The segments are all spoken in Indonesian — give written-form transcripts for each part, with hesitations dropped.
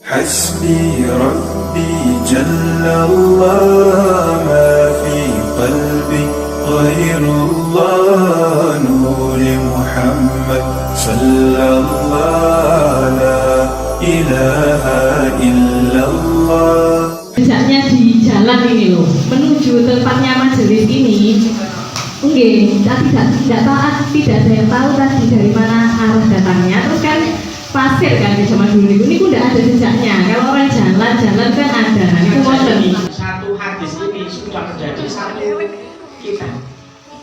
حسبي ربي جل الله ما في قلبي غير الله نور محمد صلى الله لا إله إلا الله. Jejaknya di jalan ini loh, menuju tempatnya majelis ini. Tidak ada yang tahu tadi dari mana arah datangnya. Terus kan pasir kan di zaman dulu ini udah ada jejaknya. Kalau orang jalan kan ada. Nah, itu satu hadis ini sudah menjadi satu kita.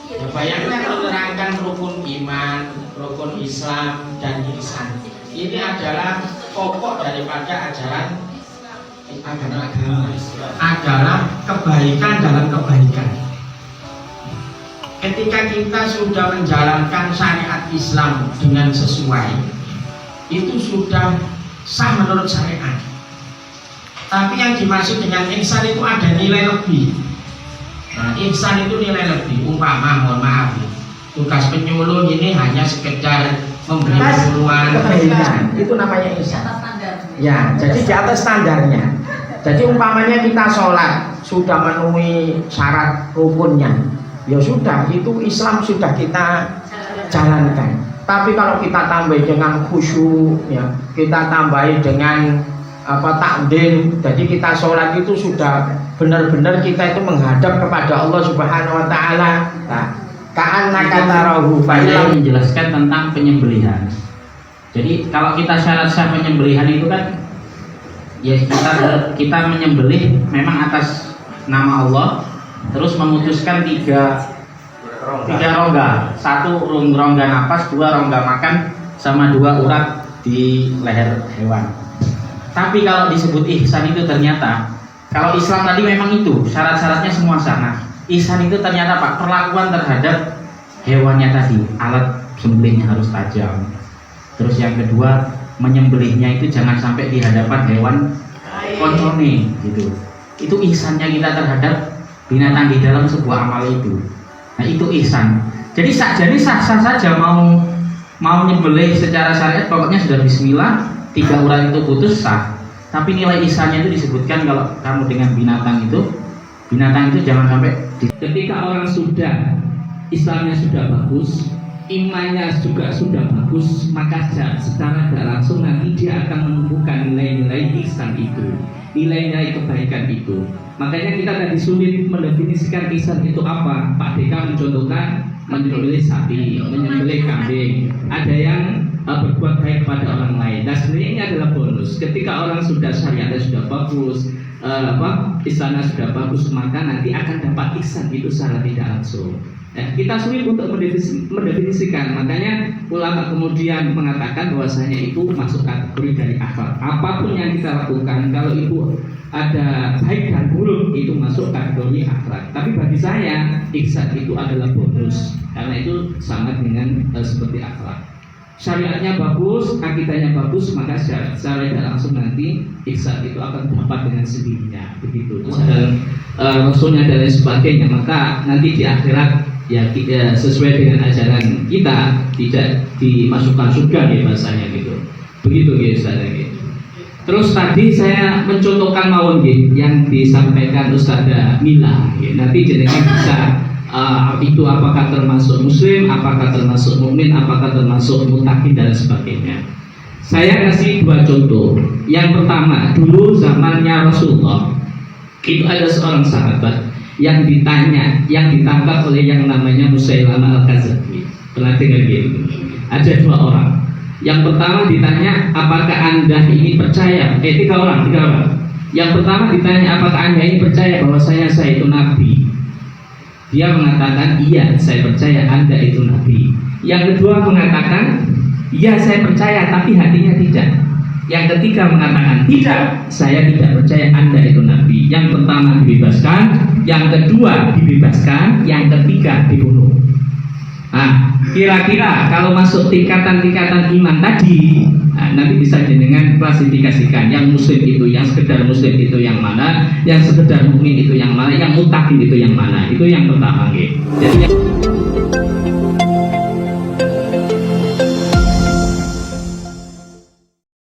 Ya, bayangkan kalau menerangkan rukun iman, rukun Islam dan ihsan. Ini adalah pokok daripada ajaran agama adalah kebaikan dalam kebaikan. Ketika kita sudah menjalankan syariat Islam dengan sesuai, itu sudah sah menurut syariat. Tapi yang dimaksud dengan ihsan itu ada nilai lebih. Nah, ihsan itu nilai lebih. Umpama, mohon maaf, tugas penyuluh ini hanya sekedar memberi penyuluhan kebaikan, itu namanya ihsan. Ya, jadi di atas standarnya. Jadi umpamanya kita sholat sudah memenuhi syarat rukunnya, ya sudah, itu Islam sudah kita jalankan. Tapi kalau kita tambah dengan khusyuk, ya, kita tambahi dengan takdim, jadi kita sholat itu sudah benar-benar kita itu menghadap kepada Allah Subhanahu Wa Taala. Nah, ka'annaka tarahu Saya menjelaskan tentang penyembelihan. Jadi kalau kita syarat-syarat penyembelihan itu kan, ya kita menyembelih memang atas nama Allah, terus memutuskan tiga rongga, satu rongga napas, dua rongga makan, sama dua urat di leher hewan. Tapi kalau disebut ihsan itu ternyata, kalau Islam tadi memang itu syarat-syaratnya semua sama. Ihsan itu ternyata Pak, perlakuan terhadap hewannya tadi, alat sembelihnya harus tajam. Terus yang kedua, menyembelihnya itu jangan sampai di hadapan hewan koncone gitu. Itu ihsannya kita terhadap binatang di dalam sebuah amal itu. Nah, itu ihsan. Jadi sah-sah saja mau nyembelih secara syariat, pokoknya sudah bismillah, 3 urat itu putus, sah. Tapi nilai ihsannya itu disebutkan kalau kamu dengan binatang itu jangan sampai ketika orang sudah Islamnya sudah bagus, imannya juga sudah bagus, maka secara tidak langsung nanti dia akan menumbuhkan nilai-nilai ihsan itu, nilai-nilai kebaikan itu. Makanya kita tadi sulit mendefinisikan ihsan itu apa. Pak Deka mencontohkan menyembelih sapi, menyembelih kambing, ada yang berbuat baik kepada orang lain. Nah, sebenarnya ini adalah bonus. Ketika orang sudah syariatnya sudah bagus, ihsannya sudah bagus, maka nanti akan dapat ihsan itu secara tidak langsung. Kita sulit untuk mendefinisikan, makanya ulama kemudian mengatakan bahwasanya itu masuk kategori dari akhlak. Apapun yang kita lakukan, kalau itu ada baik dan buruk, itu masuk kategori akhlak. Tapi bagi saya, ihsan itu adalah bonus, karena itu sama dengan seperti akhlak. Syariatnya bagus, akidahnya bagus, maka secara tidak langsung nanti ihsan itu akan dapat dengan sendirinya, begitu. Terus ada rasulnya dan lain sebagainya, maka nanti di akhirat ya kita sesuai dengan ajaran kita tidak dimasukkan surga ya bahasanya gitu. Begitu ya Ustaz gitu. Terus tadi saya mencontohkan mawon gitu yang disampaikan Ustazah Mila gitu. Nanti jenengan bisa itu apakah termasuk muslim, apakah termasuk mukmin, apakah termasuk muttaqin dan sebagainya. Saya kasih 2 contoh. Yang pertama, dulu zamannya Rasulullah itu ada seorang sahabat yang ditangkap oleh yang namanya Musailamah Al-Kadzabi. Pernah dengar gitu? Ada 2 orang. Yang pertama ditanya, apakah Anda ini percaya? 3 orang. Yang pertama ditanya, apakah Anda ini percaya bahwa saya itu nabi? Dia mengatakan, iya, saya percaya Anda itu nabi. Yang kedua mengatakan, iya, saya percaya, tapi hatinya tidak. Yang ketiga mengatakan, tidak, saya tidak percaya Anda itu nabi. Yang pertama dibebaskan, yang kedua dibebaskan, yang ketiga dibunuh. Nah, kira-kira kalau masuk tingkatan-tingkatan iman tadi, nanti bisa jenengan klasifikasikan yang muslim itu, yang sekedar muslim itu yang mana, yang sekedar mukmin itu yang mana, yang muttaqin itu yang mana. Itu yang pertama gitu. Jadi